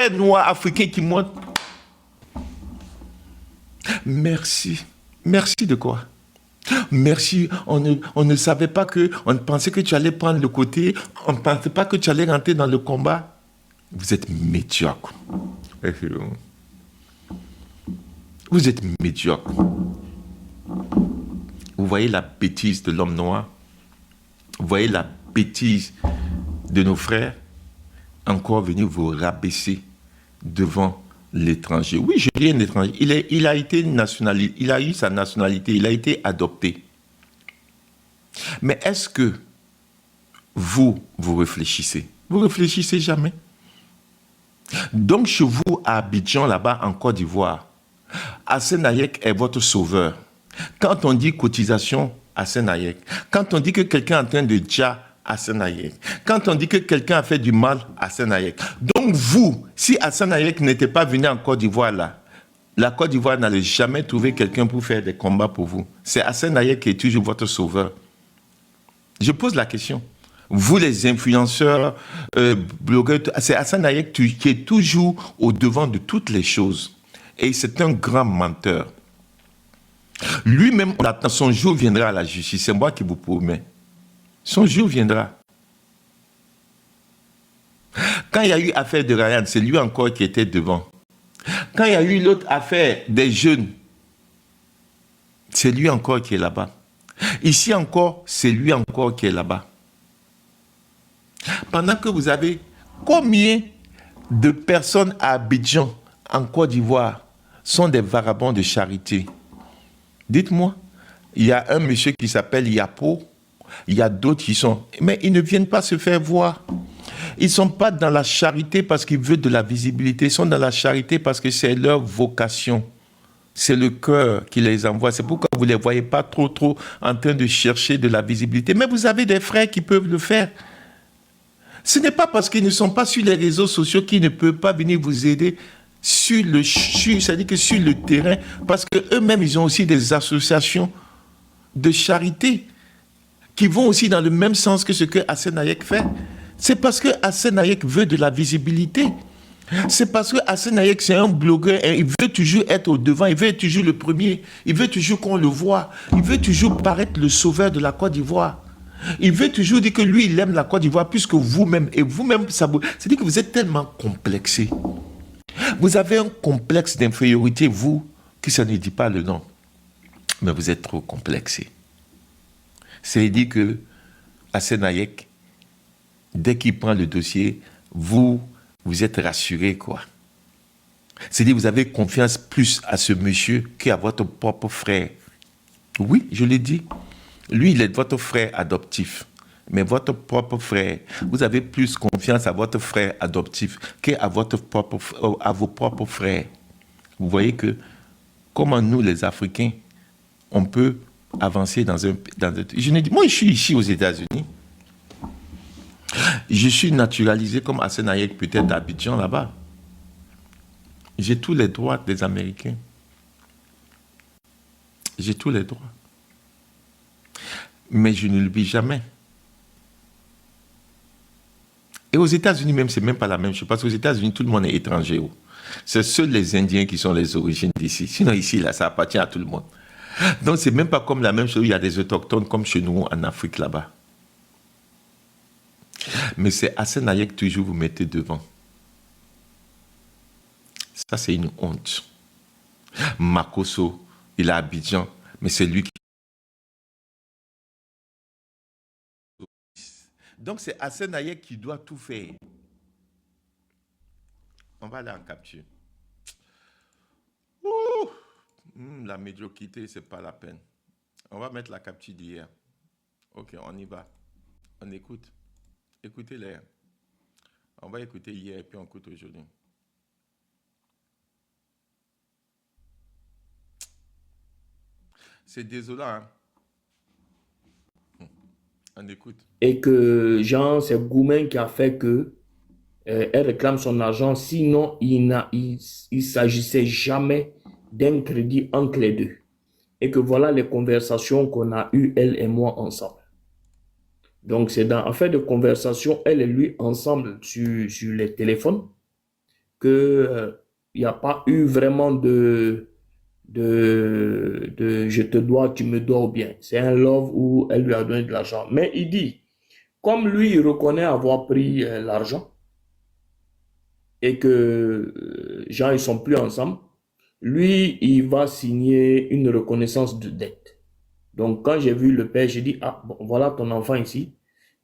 noirs africains qui montent. Merci. Merci de quoi? Merci, on ne savait pas que, on pensait que tu allais prendre le côté, on ne pensait pas que tu allais rentrer dans le combat. Vous êtes médiocre. Vous êtes médiocre. Vous voyez la bêtise de l'homme noir? Vous voyez la bêtise de nos frères? Encore venir vous rabaisser devant l'étranger. Oui, je dis un étranger. Il a été nationalisé, il a eu sa nationalité, il a été adopté. Mais est-ce que vous réfléchissez? Vous réfléchissez jamais. Donc, chez vous, à Abidjan, là-bas, en Côte d'Ivoire, Hassen Hayek est votre sauveur. Quand on dit cotisation, Hassen Hayek. Quand on dit que quelqu'un est en train de déjà, Hassen Hayek. Quand on dit que quelqu'un a fait du mal, Hassen Hayek. Donc vous, si Hassen Hayek n'était pas venu en Côte d'Ivoire là, la Côte d'Ivoire n'allait jamais trouver quelqu'un pour faire des combats pour vous. C'est Hassen Hayek qui est toujours votre sauveur. Je pose la question. Vous les influenceurs, blogueurs, c'est Hassen Hayek qui est toujours au devant de toutes les choses. Et c'est un grand menteur. Lui-même, on attend, son jour viendra à la justice. C'est moi qui vous promets. Son jour viendra. Quand il y a eu affaire de Ryan, c'est lui encore qui était devant. Quand il y a eu l'autre affaire des jeunes, c'est lui encore qui est là-bas. Ici encore, c'est lui encore qui est là-bas. Pendant que vous avez combien de personnes à Abidjan, en Côte d'Ivoire, sont des vagabonds de charité? Dites-moi, il y a un monsieur qui s'appelle Yapo, il y a d'autres qui sont... Mais ils ne viennent pas se faire voir. Ils ne sont pas dans la charité parce qu'ils veulent de la visibilité. Ils sont dans la charité parce que c'est leur vocation. C'est le cœur qui les envoie. C'est pourquoi vous ne les voyez pas trop en train de chercher de la visibilité. Mais vous avez des frères qui peuvent le faire. Ce n'est pas parce qu'ils ne sont pas sur les réseaux sociaux qu'ils ne peuvent pas venir vous aider c'est-à-dire que sur le terrain, parce qu'eux-mêmes, ils ont aussi des associations de charité qui vont aussi dans le même sens que ce que Hassen Hayek fait. C'est parce que Hassen Hayek veut de la visibilité. C'est parce que Hassen Hayek, c'est un blogueur, et il veut toujours être au devant, il veut être toujours le premier, il veut toujours qu'on le voit, il veut toujours paraître le sauveur de la Côte d'Ivoire. Il veut toujours dire que lui, il aime la Côte d'Ivoire plus que vous-même. Et vous-même, c'est-à-dire que vous êtes tellement complexé. Vous avez un complexe d'infériorité, vous, qui ça ne dit pas le nom. Mais vous êtes trop complexé. C'est-à-dire que Hassen Hayek, dès qu'il prend le dossier, vous êtes rassuré, quoi. C'est-à-dire que vous avez confiance plus à ce monsieur qu'à votre propre frère. Oui, je l'ai dit. Lui, il est votre frère adoptif. Mais votre propre frère, vous avez plus confiance à votre frère adoptif qu'à vos propres frères. Vous voyez que, comment nous, les Africains, on peut avancer dans un... Moi, je suis ici aux États-Unis. Je suis naturalisé comme Hassen Hayek, peut-être à Abidjan, là-bas. J'ai tous les droits des Américains. J'ai tous les droits. Mais je ne l'oublie jamais. Et aux États-Unis même, c'est même pas la même chose. Parce qu'aux États-Unis, tout le monde est étranger. C'est seuls les Indiens qui sont les origines d'ici. Sinon, ici, là, ça appartient à tout le monde. Donc, c'est même pas comme la même chose. Il y a des autochtones comme chez nous, en Afrique, là-bas. Mais c'est Hassen Hayek que toujours vous mettez devant. Ça, c'est une honte. Makosso, il est à Abidjan, mais c'est lui qui... Donc, c'est Hassen Hayek qui doit tout faire. On va aller en capture. La médiocrité, c'est pas la peine. On va mettre la capture d'hier. Ok, on y va. On écoute. Écoutez-les. On va écouter hier et puis on écoute aujourd'hui. C'est désolant, hein? On écoute. Et que, Jean, c'est Goumen qui a fait que elle réclame son argent. Sinon, il s'agissait jamais d'un crédit entre les deux. Et que voilà les conversations qu'on a eues, elle et moi, ensemble. Donc, c'est dans affaire de conversation, elle et lui, ensemble, sur les téléphones. que il n'y a pas eu vraiment je te dois, tu me dois ou bien. C'est un love où elle lui a donné de l'argent. Mais il dit, comme lui, il reconnaît avoir pris l'argent et que gens, ils sont plus ensemble, lui, il va signer une reconnaissance de dette. Donc, quand j'ai vu le père, j'ai dit, ah, bon, voilà ton enfant ici.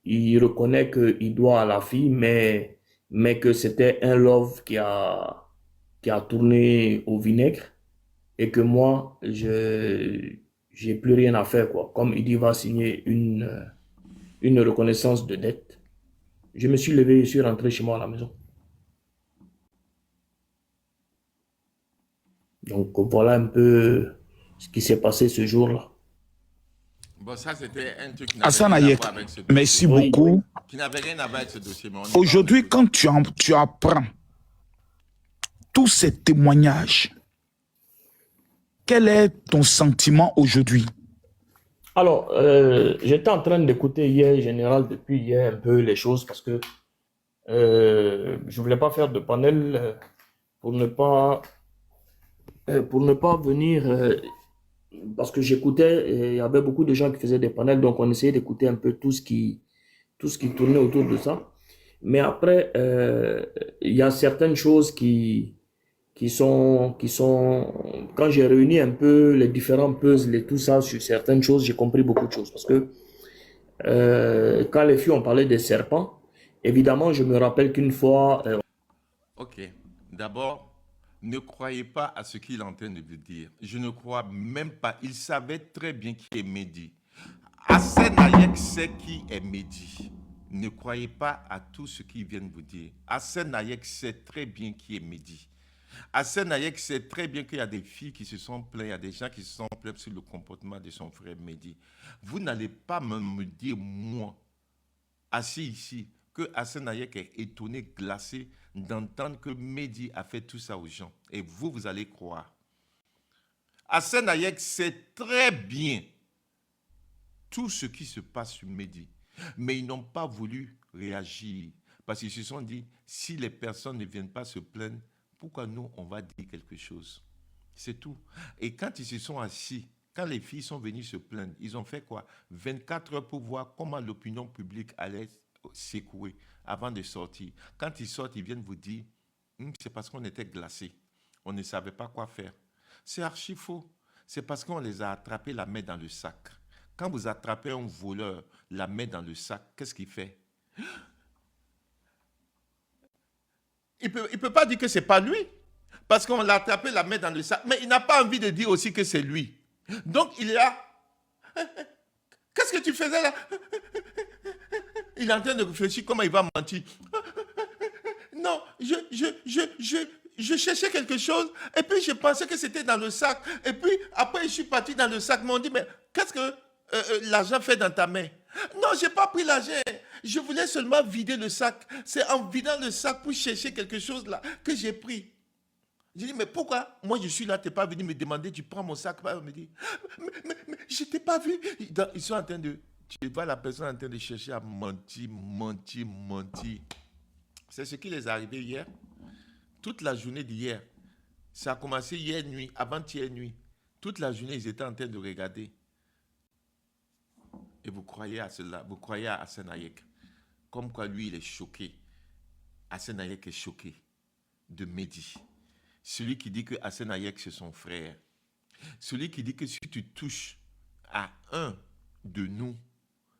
Il reconnaît qu'il doit à la fille, mais que c'était un love qui a tourné au vinaigre et que moi, je j'ai plus rien à faire, quoi. Comme il dit, il va signer une reconnaissance de dette. Je me suis levé, je suis rentré chez moi à la maison. Donc, voilà un peu ce qui s'est passé ce jour-là. Bon, ça, c'était un truc qui n'avait Hassan rien à Hayek, voir avec ce merci dossier. Oui. beaucoup. Qui n'avait rien à voir avec ce dossier, mais on y va, on Aujourd'hui, écoute. quand tu apprends tous ces témoignages, quel est ton sentiment aujourd'hui? Alors, j'étais en train d'écouter hier, général, depuis hier, un peu les choses parce que je voulais pas faire de panel pour ne pas venir parce que j'écoutais, il y avait beaucoup de gens qui faisaient des panels, donc on essayait d'écouter un peu tout ce qui tournait autour de ça. Mais après, il y a certaines choses quand j'ai réuni un peu les différents puzzles et tout ça sur certaines choses, j'ai compris beaucoup de choses. Parce que quand les filles ont parlé des serpents, évidemment, je me rappelle qu'une fois, Ok. D'abord, ne croyez pas à ce qu'il est en train de vous dire. Je ne crois même pas. Il savait très bien qui est Mehdi. Hassan Hayek sait qui est Mehdi. Ne croyez pas à tout ce qu'il vient de vous dire. Hassan Hayek sait très bien qui est Mehdi. Hassan Hayek sait très bien qu'il y a des filles qui se sont plaintes, il y a des gens qui se sont plaints sur le comportement de son frère Mehdi. Vous n'allez pas me dire, moi, assis ici, que Hassan Hayek est étonné, glacé d'entendre que Mehdi a fait tout ça aux gens. Et vous, vous allez croire. Hassan Hayek sait très bien tout ce qui se passe sur Mehdi. Mais ils n'ont pas voulu réagir. Parce qu'ils se sont dit, si les personnes ne viennent pas se plaindre, pourquoi nous, on va dire quelque chose? C'est tout. Et quand ils se sont assis, quand les filles sont venues se plaindre, ils ont fait quoi? 24 heures pour voir comment l'opinion publique allait s'écouer avant de sortir. Quand ils sortent, ils viennent vous dire, c'est parce qu'on était glacés. On ne savait pas quoi faire. C'est archi faux. C'est parce qu'on les a attrapés la main dans le sac. Quand vous attrapez un voleur la main dans le sac, qu'est-ce qu'il fait? Il peut pas dire que ce n'est pas lui. Parce qu'on l'a attrapé la main dans le sac. Mais il n'a pas envie de dire aussi que c'est lui. Donc il est là. Qu'est-ce que tu faisais là? Il est en train de réfléchir comment il va mentir. Non, je cherchais quelque chose et puis je pensais que c'était dans le sac. Et puis après, je suis parti dans le sac. Mais on dit, mais qu'est-ce que l'argent fait dans ta main? Non, je n'ai pas pris l'argent. Je voulais seulement vider le sac. C'est en vidant le sac pour chercher quelque chose là que j'ai pris. J'ai dit, mais pourquoi moi je suis là, tu n'es pas venu me demander, tu prends mon sac, me dire, mais je ne t'ai pas vu. Ils sont en train de, tu vois la personne en train de chercher à mentir, mentir, mentir. C'est ce qui les est arrivé hier. Toute la journée d'hier, ça a commencé hier nuit, avant-hier nuit. Toute la journée, ils étaient en train de regarder. Et vous croyez à cela, vous croyez à Hassan Hayek. Comme quoi lui, il est choqué. Hassan Hayek est choqué de Mehdi. Celui qui dit que Hassan Hayek, c'est son frère. Celui qui dit que si tu touches à un de nous,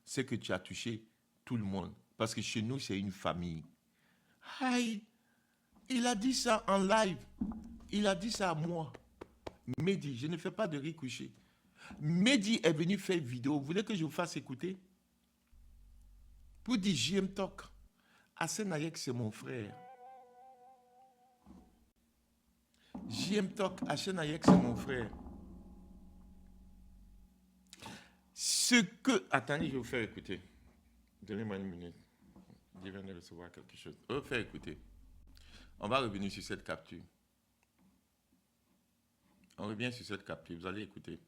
c'est que tu as touché tout le monde. Parce que chez nous, c'est une famille. Aïe, il a dit ça en live. Il a dit ça à moi. Mehdi, je ne fais pas de riz couché. Mehdi est venu faire une vidéo. Vous voulez que je vous fasse écouter? Pour dire JM Talk. Hassan Hayek, c'est mon frère. JM Talk, Hassan Hayek, c'est mon frère. Ce que... Attendez, je vais vous faire écouter. Donnez-moi une minute. Je viens de recevoir quelque chose. Je vais vous faire écouter. On va revenir sur cette capture. On revient sur cette capture. Vous allez écouter.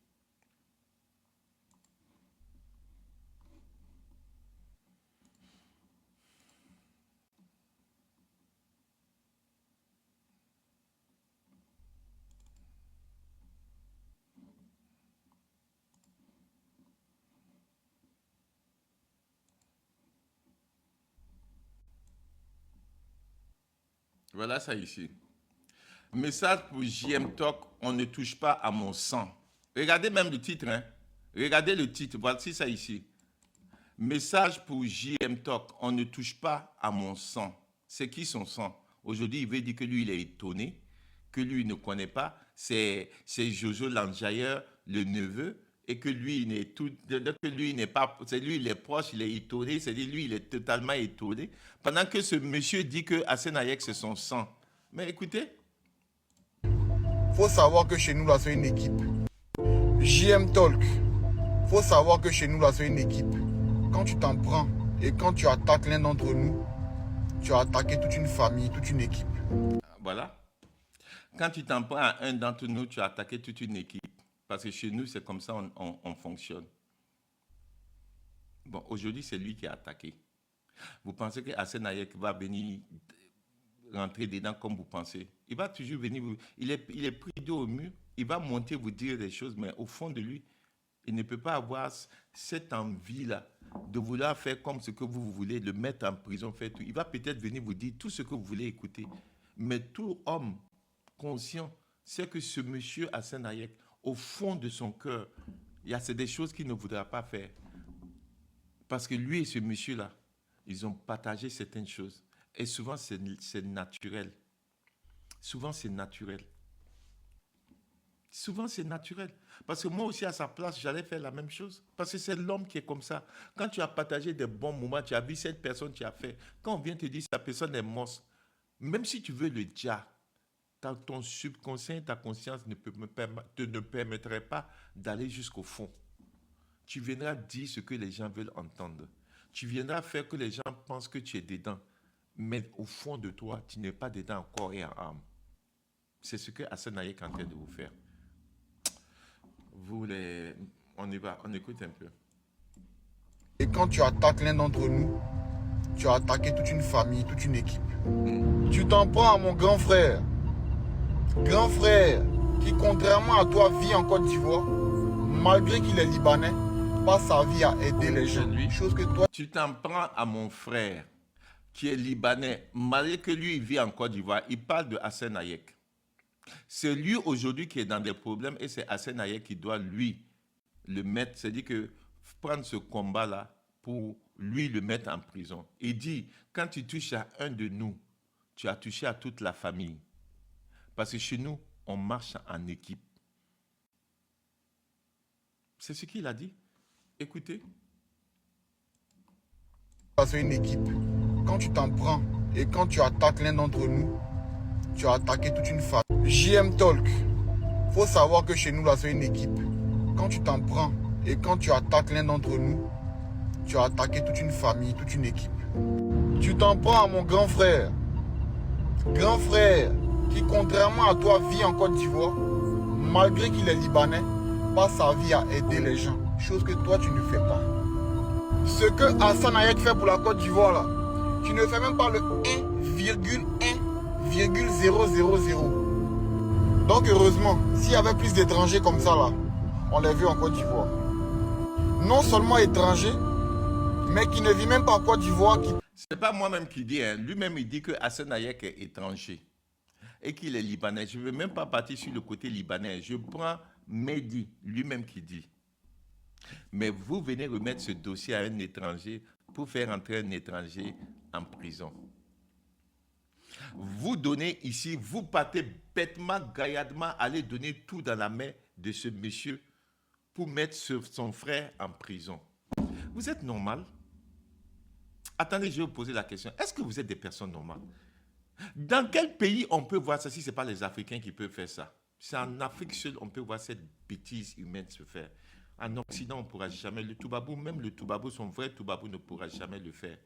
Voilà ça ici. Message pour JM Talk, on ne touche pas à mon sang. Regardez même le titre, hein. Regardez le titre, voici ça ici. Message pour JM Talk, on ne touche pas à mon sang. C'est qui son sang? Aujourd'hui, il veut dire que lui, il est étonné, que lui, il ne connaît pas. C'est Jojo Lanjayer, le neveu, et que lui, il n'est tout, que lui, il n'est pas, c'est lui, il est proche, il est étonné, c'est-à-dire lui, il est totalement étonné. Pendant que ce monsieur dit que Hassan Hayek, c'est son sang. Mais écoutez. Faut savoir que chez nous, là, c'est une équipe. JM Talk. Faut savoir que chez nous, là, c'est une équipe. Quand tu t'en prends et quand tu attaques l'un d'entre nous, tu as attaqué toute une famille, toute une équipe. Voilà. Quand tu t'en prends à un d'entre nous, tu as attaqué toute une équipe. Parce que chez nous, c'est comme ça on fonctionne. Bon, aujourd'hui, c'est lui qui a attaqué. Vous pensez que Hassan Hayek va venir rentrer dedans comme vous pensez? Il va toujours venir, il est pris dos au mur, il va monter vous dire des choses, mais au fond de lui, il ne peut pas avoir cette envie-là de vouloir faire comme ce que vous voulez, le mettre en prison, faire tout. Il va peut-être venir vous dire tout ce que vous voulez écouter. Mais tout homme conscient sait que ce monsieur Hassan Hayek, au fond de son cœur, c'est des choses qu'il ne voudra pas faire. Parce que lui et ce monsieur-là, ils ont partagé certaines choses. Et souvent, c'est naturel. Souvent, c'est naturel. Souvent, c'est naturel. Parce que moi aussi, à sa place, j'allais faire la même chose. Parce que c'est l'homme qui est comme ça. Quand tu as partagé des bons moments, tu as vu cette personne, tu as fait. Quand on vient te dire, cette personne est morte, même si tu veux le dire, ton subconscient, ta conscience ne permettrait pas d'aller jusqu'au fond. Tu viendras dire ce que les gens veulent entendre. Tu viendras faire que les gens pensent que tu es dedans. Mais au fond de toi, tu n'es pas dedans en corps et en âme. C'est ce que Hassan Hayek est en train de vous faire. On y va, on écoute un peu. Et quand tu attaques l'un d'entre nous, tu as attaqué toute une famille, toute une équipe. Tu t'en prends à mon grand frère. Grand frère qui, contrairement à toi, vit en Côte d'Ivoire. Malgré qu'il est libanais, passe sa vie à aider les gens. Chose que toi... Tu t'en prends à mon frère qui est libanais, malgré que lui, il vit en Côte d'Ivoire. Il parle de Hassan Hayek. C'est lui aujourd'hui qui est dans des problèmes et c'est Hassan Hayek qui doit lui le mettre, c'est-à-dire que prendre ce combat-là pour lui le mettre en prison. Il dit, quand tu touches à un de nous, tu as touché à toute la famille. Parce que chez nous, on marche en équipe. C'est ce qu'il a dit. Écoutez. C'est une équipe. Quand tu t'en prends et quand tu attaques l'un d'entre nous, tu as attaqué toute une famille. JM Talk. Faut savoir que chez nous, là, c'est une équipe. Quand tu t'en prends et quand tu attaques l'un d'entre nous, tu as attaqué toute une famille, toute une équipe. Tu t'en prends à mon grand frère. Grand frère qui, contrairement à toi, vit en Côte d'Ivoire. Malgré qu'il est libanais, passe sa vie à aider les gens. Chose que toi, tu ne fais pas. Ce que Hassan Hayek fait pour la Côte d'Ivoire, là, tu ne fais même pas le 1,1,000. Donc heureusement, s'il y avait plus d'étrangers comme ça là, on les vu en Côte d'Ivoire. Non seulement étrangers, mais qui ne vit même pas en Côte d'Ivoire. C'est pas moi-même qui dis, hein. Lui-même il dit que Hassan Hayek est étranger et qu'il est libanais. Je ne veux même pas partir sur le côté libanais. Je prends Mehdi, lui-même qui dit. Mais vous venez remettre ce dossier à un étranger pour faire entrer un étranger en prison. Vous donnez ici, vous partez bêtement, gaillardement, aller donner tout dans la main de ce monsieur pour mettre son frère en prison. Vous êtes normal? Attendez, je vais vous poser la question. Est-ce que vous êtes des personnes normales? Dans quel pays on peut voir ça si ce n'est pas les Africains qui peuvent faire ça? C'est en Afrique seule on peut voir cette bêtise humaine se faire. En Occident, on ne pourra jamais. Le Toubabou, même le Toubabou, son vrai Toubabou ne pourra jamais le faire.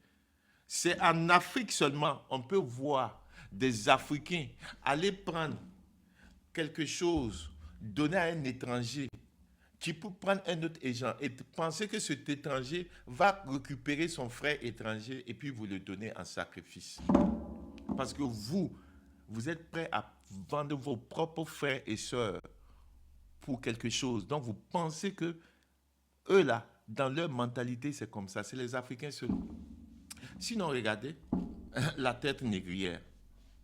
C'est en Afrique seulement on peut voir des Africains aller prendre quelque chose, donner à un étranger qui peut prendre un autre agent et penser que cet étranger va récupérer son frère étranger et puis vous le donner en sacrifice. Parce que vous êtes prêts à vendre vos propres frères et sœurs pour quelque chose. Donc vous pensez que eux là, dans leur mentalité, c'est comme ça. C'est les Africains seuls. Sinon, regardez, la tête négrière.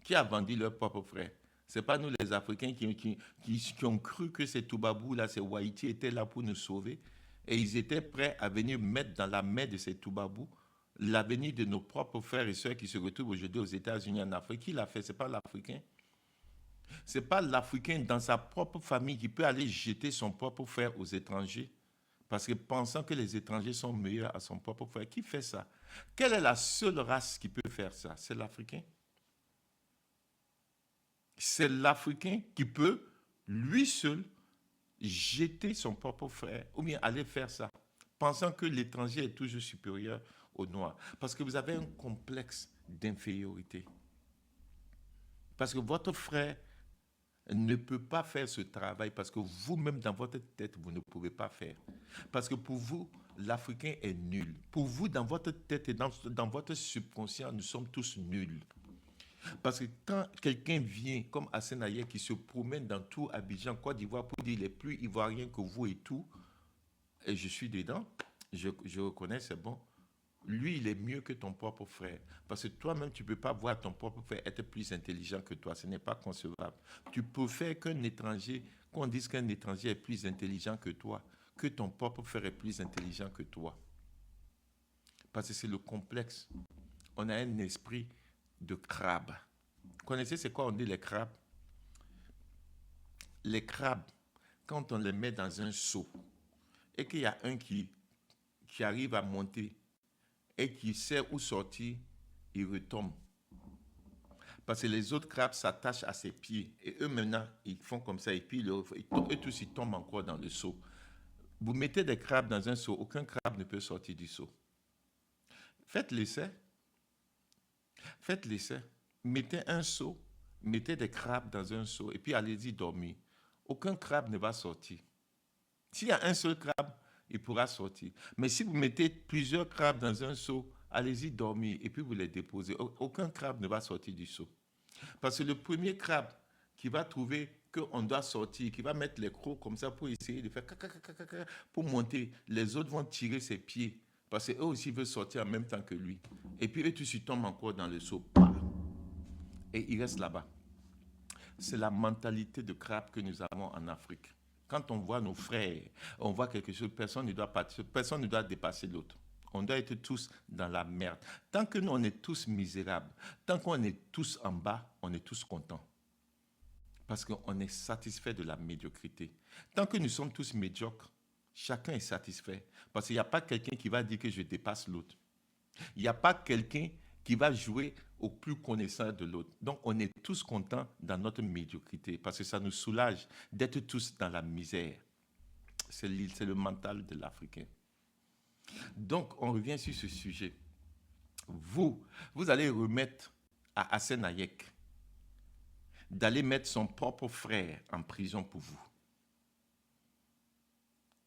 Qui a vendu leur propre frère? Ce n'est pas nous les Africains qui ont cru que ces Toubabous-là, ces Wahiti étaient là pour nous sauver. Et ils étaient prêts à venir mettre dans la main de ces Toubabous l'avenir de nos propres frères et sœurs qui se retrouvent aujourd'hui aux États-Unis, en Afrique. Qui l'a fait? Ce n'est pas l'Africain. Ce n'est pas l'Africain dans sa propre famille qui peut aller jeter son propre frère aux étrangers parce que pensant que les étrangers sont meilleurs à son propre frère. Qui fait ça? Quelle est la seule race qui peut faire ça? C'est l'Africain. C'est l'Africain qui peut, lui seul, jeter son propre frère ou bien aller faire ça, pensant que l'étranger est toujours supérieur au noir. Parce que vous avez un complexe d'infériorité. Parce que votre frère ne peut pas faire ce travail parce que vous-même, dans votre tête, vous ne pouvez pas faire. Parce que pour vous, l'Africain est nul. Pour vous, dans votre tête et dans votre subconscient, nous sommes tous nuls. Parce que quand quelqu'un vient, comme Hassen Hayek, qui se promène dans tout Abidjan, Côte d'Ivoire, pour dire il est plus ivoirien que vous et tout, et je suis dedans, je reconnais, c'est bon. Lui, il est mieux que ton propre frère. Parce que toi-même, tu ne peux pas voir ton propre frère être plus intelligent que toi. Ce n'est pas concevable. Tu préfères qu'un étranger, qu'on dise qu'un étranger est plus intelligent que toi, que ton propre frère est plus intelligent que toi. Parce que c'est le complexe. On a un esprit de crabe. Vous connaissez c'est quoi on dit les crabes? Les crabes, quand on les met dans un seau et qu'il y a un qui arrive à monter et qui sait où sortir, il retombe. Parce que les autres crabes s'attachent à ses pieds et eux maintenant, ils font comme ça et puis eux tous ils tombent encore dans le seau. Vous mettez des crabes dans un seau, aucun crabe ne peut sortir du seau. Faites l'essai. Faites l'essai. Mettez un seau, mettez des crabes dans un seau et puis allez-y dormir. Aucun crabe ne va sortir. S'il y a un seul crabe, il pourra sortir. Mais si vous mettez plusieurs crabes dans un seau, allez-y dormir et puis vous les déposez. Aucun crabe ne va sortir du seau. Parce que le premier crabe qui va trouver qu'on doit sortir, qui va mettre les crocs comme ça pour essayer de faire pour monter, les autres vont tirer ses pieds. Parce qu'eux aussi veulent sortir en même temps que lui. Et puis eux tous ils tombent encore dans le seau. Et ils restent là-bas. C'est la mentalité de crabe que nous avons en Afrique. Quand on voit nos frères, on voit quelque chose, personne ne doit dépasser l'autre. On doit être tous dans la merde. Tant que nous, on est tous misérables, tant qu'on est tous en bas, on est tous contents. Parce qu'on est satisfait de la médiocrité. Tant que nous sommes tous médiocres, chacun est satisfait. Parce qu'il n'y a pas quelqu'un qui va dire que je dépasse l'autre. Il n'y a pas quelqu'un qui va jouer au plus connaissant de l'autre. Donc, on est tous contents dans notre médiocrité parce que ça nous soulage d'être tous dans la misère. C'est le mental de l'Africain. Donc, on revient sur ce sujet. Vous allez remettre à Hassen Hayek d'aller mettre son propre frère en prison pour vous.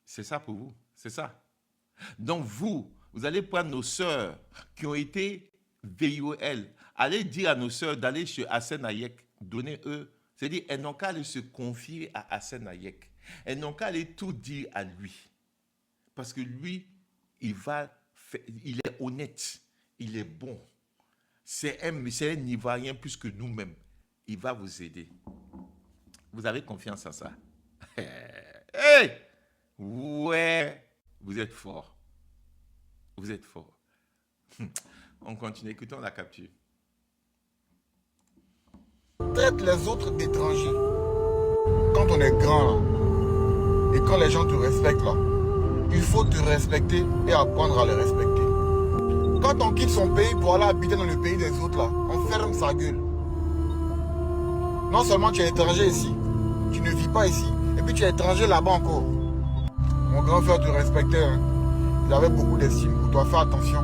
C'est ça pour vous, c'est ça. Donc, vous allez prendre nos sœurs qui ont été VIOL, allez dire à nos sœurs d'aller chez Hassen Hayek, donner eux, c'est-à-dire elles n'ont qu'à aller se confier à Hassen Hayek. Elles n'ont qu'à aller tout dire à lui. Parce que lui, il est honnête, il est bon. C'est un Ivoirien plus que nous-mêmes. Il va vous aider. Vous avez confiance en ça? Hey! Ouais! Vous êtes fort. Vous êtes fort. On continue, écoutons la capture. Traite les autres d'étrangers. Quand on est grand là, et quand les gens te respectent là, il faut te respecter et apprendre à les respecter. Quand on quitte son pays pour aller habiter dans le pays des autres là, on ferme sa gueule. Non seulement tu es étranger ici, tu ne vis pas ici, et puis tu es étranger là-bas encore. Mon grand frère te respectait, hein. Il avait beaucoup d'estime pour toi, fais attention.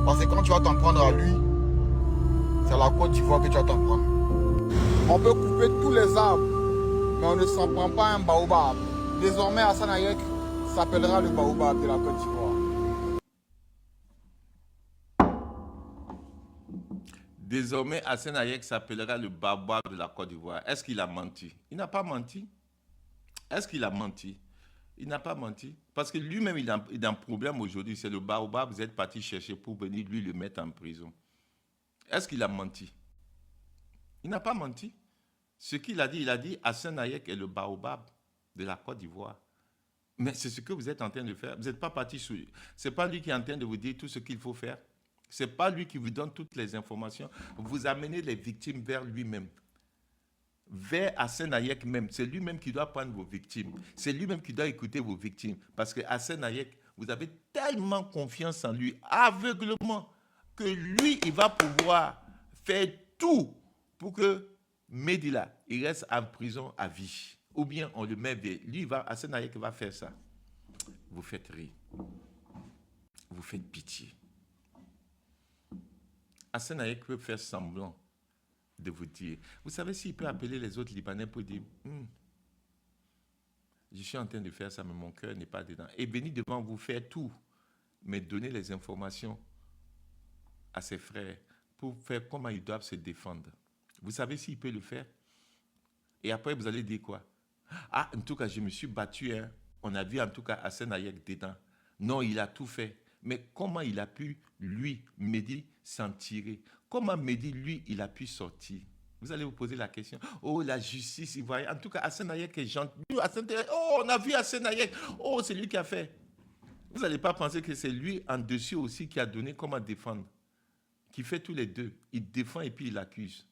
Parce que quand tu vas t'en prendre à lui, c'est à la Côte d'Ivoire que tu vas t'en prendre. On peut couper tous les arbres, mais on ne s'en prend pas un baobab. Désormais, Hassen Hayek s'appellera le baobab de la Côte d'Ivoire. Désormais, Hassen Hayek s'appellera le baobab de la Côte d'Ivoire. Est-ce qu'il a menti? Il n'a pas menti. Est-ce qu'il a menti? Il n'a pas menti. Parce que lui-même, il a un problème aujourd'hui. C'est le baobab, vous êtes parti chercher pour venir lui le mettre en prison. Est-ce qu'il a menti? Il n'a pas menti. Ce qu'il a dit, il a dit Hassan Hayek est le baobab de la Côte d'Ivoire. Mais c'est ce que vous êtes en train de faire. Vous n'êtes pas parti sur lui. Ce n'est pas lui qui est en train de vous dire tout ce qu'il faut faire. Ce n'est pas lui qui vous donne toutes les informations. Vous amenez les victimes vers lui-même. Vers Hassan Hayek même. C'est lui-même qui doit prendre vos victimes. C'est lui-même qui doit écouter vos victimes. Parce que Hassan Hayek, vous avez tellement confiance en lui, aveuglement, que lui, il va pouvoir faire tout pour que Mehdi là, il reste en prison à vie. Ou bien on le met vers lui, Hassan Hayek va faire ça. Vous faites rire. Vous faites pitié. Hassan Hayek peut faire semblant de vous dire. Vous savez s'il peut appeler les autres Libanais pour dire je suis en train de faire ça, mais mon cœur n'est pas dedans. Et venir devant vous faire tout, mais donner les informations à ses frères pour faire comment ils doivent se défendre. Vous savez s'il peut le faire? Et après, vous allez dire quoi? Ah, en tout cas, je me suis battu. Hein. On a vu en tout cas Hassan Hayek dedans. Non, il a tout fait. Mais comment il a pu, lui, Mehdi, s'en tirer? Comment Mehdi, lui, il a pu sortir? Vous allez vous poser la question. Oh, la justice ivoirienne. En tout cas, Hassan Hayek est gentil. Oh, on a vu Hassan Hayek. Oh, c'est lui qui a fait. Vous n'allez pas penser que c'est lui en dessus aussi qui a donné comment défendre. Qui fait tous les deux. Il défend et puis il accuse.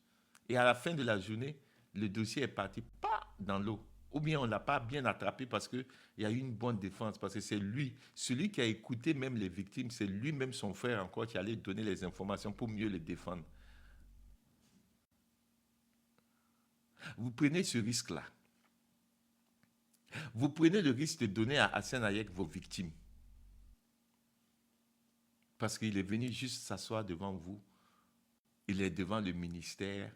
Et à la fin de la journée, le dossier est parti pas dans l'eau. Ou bien on ne l'a pas bien attrapé parce qu'il y a eu une bonne défense. Parce que c'est lui, celui qui a écouté même les victimes, c'est lui-même son frère encore qui allait donner les informations pour mieux les défendre. Vous prenez ce risque-là. Vous prenez le risque de donner à Hassan Hayek vos victimes. Parce qu'il est venu juste s'asseoir devant vous. Il est devant le ministère.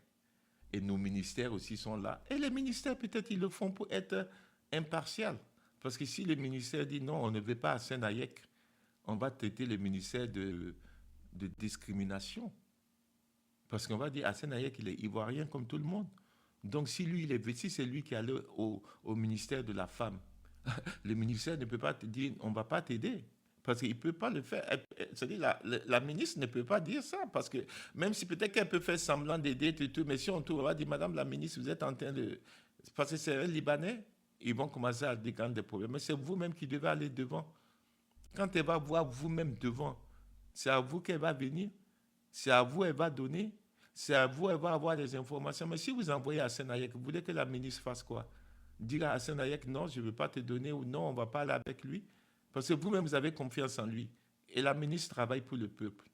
Et nos ministères aussi sont là. Et les ministères, peut-être, ils le font pour être impartial. Parce que si le ministère dit non, on ne veut pas Hassan Hayek, on va traiter le ministère de discrimination. Parce qu'on va dire Hassan Hayek, il est ivoirien comme tout le monde. Donc, si lui, si c'est lui qui est allé au ministère de la femme, le ministère ne peut pas te dire on ne va pas t'aider. Parce qu'il ne peut pas le faire. C'est-à-dire, la ministre ne peut pas dire ça. Parce que même si peut-être qu'elle peut faire semblant d'aider, mais si on tourne, on va dire, Madame la ministre, vous êtes en train de... Parce que c'est un Libanais, ils vont commencer à dégager des problèmes. Mais c'est vous-même qui devez aller devant. Quand elle va voir vous-même devant, c'est à vous qu'elle va venir. C'est à vous qu'elle va donner. C'est à vous qu'elle va avoir des informations. Mais si vous envoyez Hassan Hayek, vous voulez que la ministre fasse quoi? Dire à Hassan Hayek, non, je ne veux pas te donner, ou non, on ne va pas aller avec lui. Parce que vous-même, vous avez confiance en lui. Et la ministre travaille pour le peuple.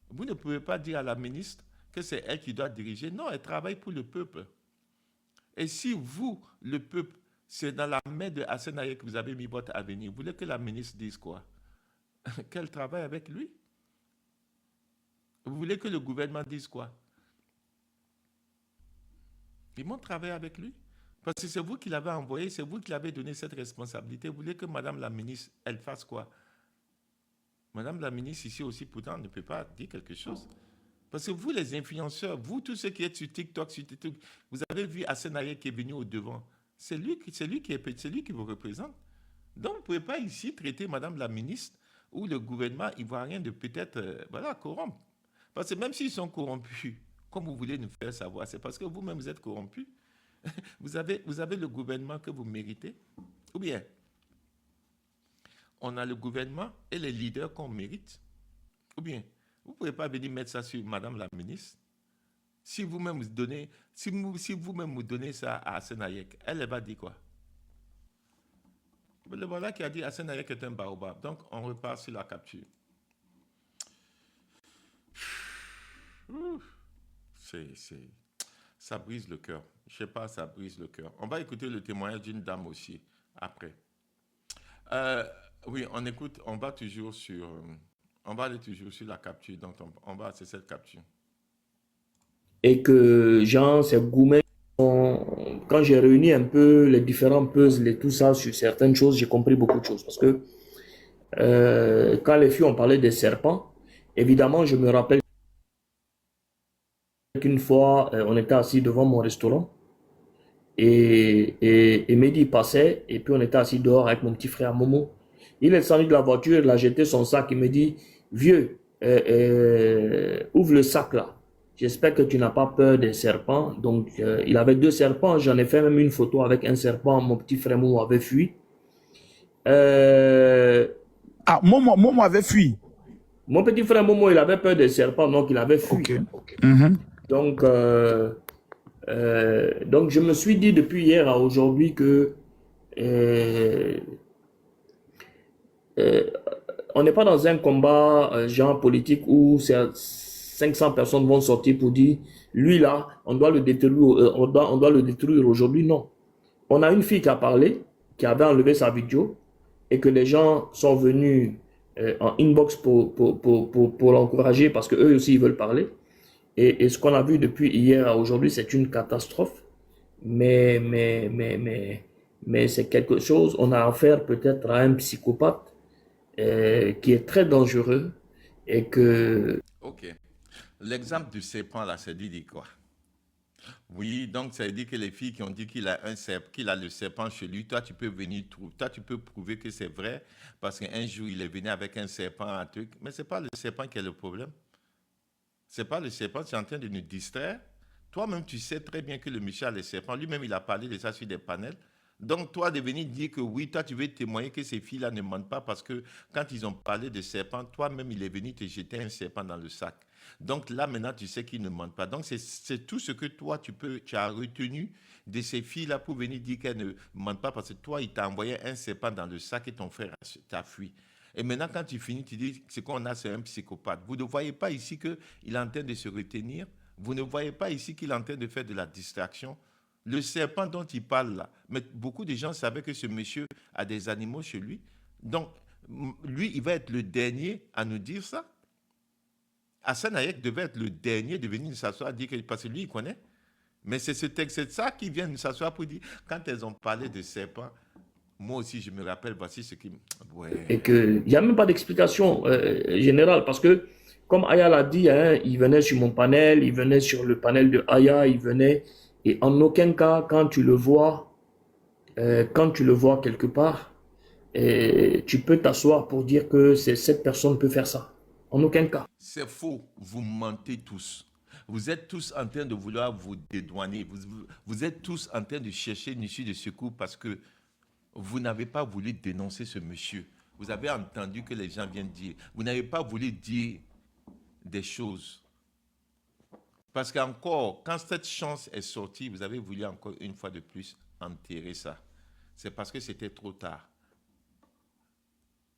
Vous ne pouvez pas dire à la ministre que c'est elle qui doit diriger. Non, elle travaille pour le peuple. Et si vous, le peuple, c'est dans la main de Hassan Hayek que vous avez mis votre avenir, vous voulez que la ministre dise quoi? Qu'elle travaille avec lui? Vous voulez que le gouvernement dise quoi? Ils vont travailler avec lui. Parce que c'est vous qui l'avez envoyé, c'est vous qui l'avez donné cette responsabilité. Vous voulez que Madame la ministre, elle fasse quoi? Madame la ministre, ici aussi, pourtant, ne peut pas dire quelque chose. Parce que vous, les influenceurs, vous, tous ceux qui êtes sur TikTok, vous avez vu Hassan Hayek qui est venu au devant. C'est lui qui vous représente. Donc, vous ne pouvez pas ici traiter Madame la ministre ou le gouvernement ivoirien de peut-être, corrompre. Parce que même s'ils sont corrompus, comme vous voulez nous faire savoir, c'est parce que vous-même, vous êtes corrompus. Vous avez le gouvernement que vous méritez? Ou bien, on a le gouvernement et les leaders qu'on mérite? Ou bien, vous ne pouvez pas venir mettre ça sur Madame la ministre? Si vous-même vous donnez, si vous-même vous donnez ça à Hassan Hayek, elle va dire quoi? Le voilà qui a dit Hassan Hayek est un baobab. Donc, on repart sur la capture. Ça brise le cœur. Je ne sais pas, ça brise le cœur. On va écouter le témoignage d'une dame aussi, après. Oui, on écoute, on va aller toujours sur la capture. Donc, c'est cette capture. Et que, genre, ces gourmets, quand j'ai réuni un peu les différents puzzles et tout ça sur certaines choses, j'ai compris beaucoup de choses. Parce que quand les filles ont parlé des serpents, évidemment, je me rappelle qu'une fois, on était assis devant mon restaurant et Mehdi passait et puis on était assis dehors avec mon petit frère Momo. Il est descendu de la voiture, il a jeté son sac, il me dit, vieux, ouvre le sac là. j'espère que tu n'as pas peur des serpents. Donc, il avait 2 serpents. J'en ai fait même une photo avec un serpent. Mon petit frère Momo avait fui. Ah, Momo avait fui. Mon petit frère Momo, il avait peur des serpents, donc il avait fui. Ok. Mhm. Donc, donc, je me suis dit depuis hier à aujourd'hui que euh, euh, on n'est pas dans un combat genre politique où 500 personnes vont sortir pour dire lui là, on doit le détruire, on doit le détruire aujourd'hui. Non. On a une fille qui a parlé, qui avait enlevé sa vidéo et que les gens sont venus en inbox pour l'encourager parce qu'eux aussi ils veulent parler. Et ce qu'on a vu depuis hier à aujourd'hui, c'est une catastrophe. Mais c'est quelque chose, on a affaire peut-être à un psychopathe qui est très dangereux et que... Ok. L'exemple du serpent, là, c'est dit quoi? Oui, donc ça veut dire que les filles qui ont dit qu'il a un serpent, qu'il a le serpent chez lui, toi tu peux venir trouver, toi tu peux prouver que c'est vrai parce qu'un jour il est venu avec un serpent, un truc, mais c'est pas le serpent qui est le problème. C'est pas le serpent, tu es en train de nous distraire. Toi-même, tu sais très bien que le monsieur a le serpent. Lui-même, il a parlé de ça sur des panels. Donc, toi, de venir dire que oui, toi, tu veux témoigner que ces filles-là ne mentent pas parce que quand ils ont parlé de serpent, toi-même, il est venu te jeter un serpent dans le sac. Donc, là, maintenant, tu sais qu'ils ne mentent pas. Donc, c'est tout ce que toi, tu as retenu de ces filles-là pour venir dire qu'elles ne mentent pas parce que toi, il t'a envoyé un serpent dans le sac et ton frère t'a fui. Et maintenant, quand tu finis, tu dis ce qu'on a, c'est un psychopathe. Vous ne voyez pas ici qu'il est en train de se retenir. Vous ne voyez pas ici qu'il est en train de faire de la distraction. Le serpent dont il parle là, mais beaucoup de gens savaient que ce monsieur a des animaux chez lui. Donc, lui, il va être le dernier à nous dire ça. Hassan Hayek devait être le dernier de venir s'asseoir, dire que, parce que lui, il connaît. Mais c'est ce texte, c'est ça qui vient nous s'asseoir pour dire, quand elles ont parlé de serpent, moi aussi, je me rappelle, voici ce qui... Et Ouais. qu'il n'y a même pas d'explication générale parce que, comme Aya l'a dit, hein, il venait sur mon panel, il venait sur le panel de Aya, il venait, et en aucun cas, quand tu le vois quelque part, tu peux t'asseoir pour dire que cette personne peut faire ça. En aucun cas. C'est faux, vous mentez tous. Vous êtes tous en train de vouloir vous dédouaner. Vous êtes tous en train de chercher une issue de secours parce que vous n'avez pas voulu dénoncer ce monsieur. Vous avez entendu que les gens viennent dire. Vous n'avez pas voulu dire des choses. Parce qu'encore, quand cette chance est sortie, vous avez voulu encore une fois de plus enterrer ça. C'est parce que c'était trop tard.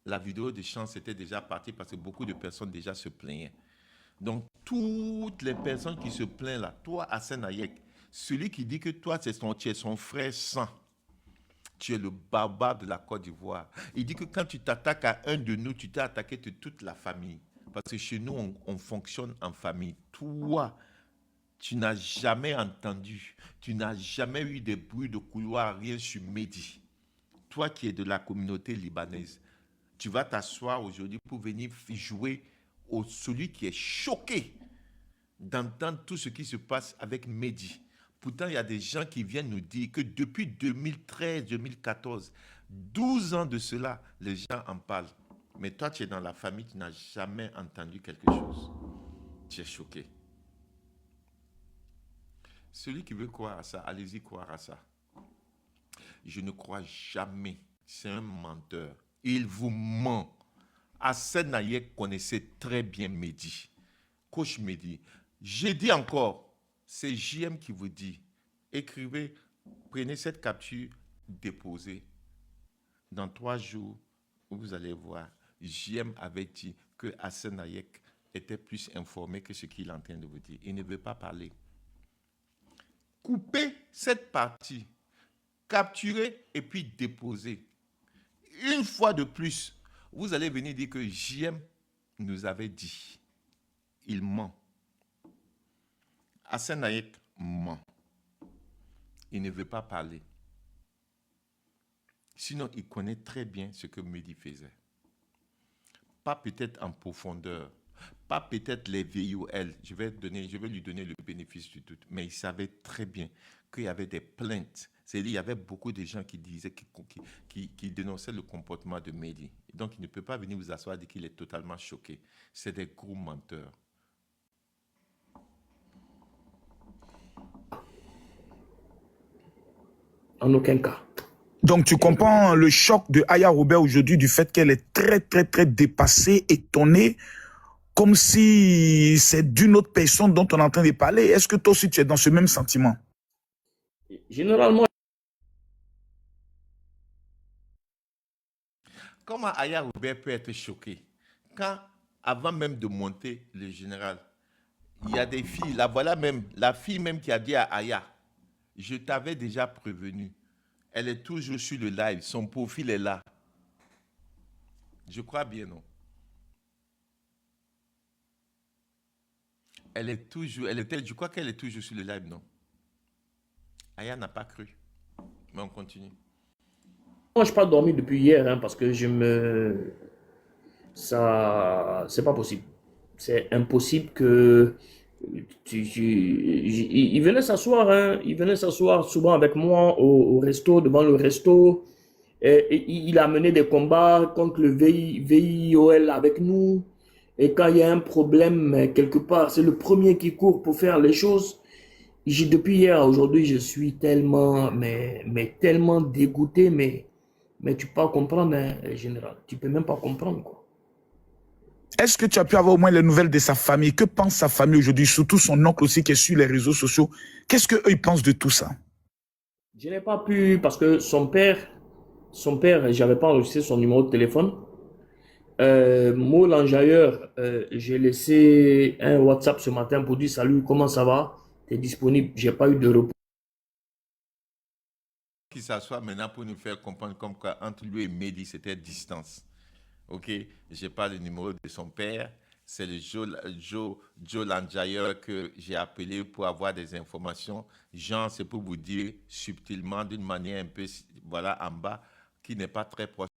La vidéo de chance était déjà partie parce que beaucoup de personnes déjà se plaignaient. Donc, toutes les personnes qui se plaignent là, toi, Hassan Hayek, celui qui dit que toi, tu es son frère sang, tu es le barbare de la Côte d'Ivoire. Il dit que quand tu t'attaques à un de nous, tu t'es attaqué de toute la famille. Parce que chez nous, on fonctionne en famille. Toi, tu n'as jamais entendu, tu n'as jamais eu des bruits de couloir, rien sur Mehdi. Toi qui es de la communauté libanaise, tu vas t'asseoir aujourd'hui pour venir jouer au celui qui est choqué d'entendre tout ce qui se passe avec Mehdi. Pourtant, il y a des gens qui viennent nous dire que depuis 2013-2014, 12 ans de cela, les gens en parlent. Mais toi, tu es dans la famille, tu n'as jamais entendu quelque chose. Tu es choqué. Celui qui veut croire à ça, allez-y croire à ça. Je ne crois jamais. C'est un menteur. Il vous ment. Hassan Hayek connaissait très bien Mehdi. Coach Mehdi. J'ai dit encore, c'est JM qui vous dit, écrivez, prenez cette capture, déposez. Dans 3 jours, vous allez voir, JM avait dit que Hassan Hayek était plus informé que ce qu'il est en train de vous dire. Il ne veut pas parler. Coupez cette partie, capturez et puis déposez. Une fois de plus, vous allez venir dire que JM nous avait dit. Il ment. Hassan Hayek ment. Il ne veut pas parler. Sinon, il connaît très bien ce que Mehdi faisait. Pas peut-être en profondeur, pas peut-être les VIOL. Je vais lui donner le bénéfice du doute. Mais il savait très bien qu'il y avait des plaintes. C'est-à-dire qu'il y avait beaucoup de gens qui disaient, qui dénonçaient le comportement de Mehdi. Donc, il ne peut pas venir vous asseoir et dire qu'il est totalement choqué. C'est des gros menteurs. En aucun cas. Donc, tu comprends le choc de Aya Robert aujourd'hui du fait qu'elle est très, très, très dépassée, étonnée, comme si c'est d'une autre personne dont on est en train de parler. Est-ce que toi aussi, tu es dans ce même sentiment? Généralement, Comment Aya Robert peut être choqué quand, avant même de monter le général, il y a des filles, là voilà même, la fille même qui a dit à Aya, je t'avais déjà prévenu. Elle est toujours sur le live, son profil est là. Je crois bien, non? Elle est toujours, je crois qu'elle est toujours sur le live, non? Aya n'a pas cru. Mais on continue. moi, je n'ai pas dormi depuis hier hein, parce que c'est pas possible. C'est impossible que il venait s'asseoir, hein, il venait s'asseoir souvent avec moi au resto, devant le resto. Et il a mené des combats contre le VIOL avec nous. Et quand il y a un problème quelque part, c'est le premier qui court pour faire les choses. Depuis hier à aujourd'hui, je suis tellement, mais tellement dégoûté, mais tu peux pas comprendre, hein, général. Tu peux même pas comprendre, quoi. Est-ce que tu as pu avoir au moins les nouvelles de sa famille? Que pense sa famille aujourd'hui? Surtout son oncle aussi qui est sur les réseaux sociaux. Qu'est-ce qu'eux, ils pensent de tout ça? Je n'ai pas pu, parce que son père, j'avais pas enregistré son numéro de téléphone. Moi, l'enjailleur, j'ai laissé un WhatsApp ce matin pour dire salut, comment ça va? T'es disponible? J'ai pas eu de repos. Qui s'assoit maintenant pour nous faire comprendre comme quoi entre lui et Mehdi, c'était distance. Ok, j'ai pas le numéro de son père. C'est le Joe Landjayer que j'ai appelé pour avoir des informations. Jean, c'est pour vous dire subtilement, d'une manière un peu, voilà, en bas, qui n'est pas très proche.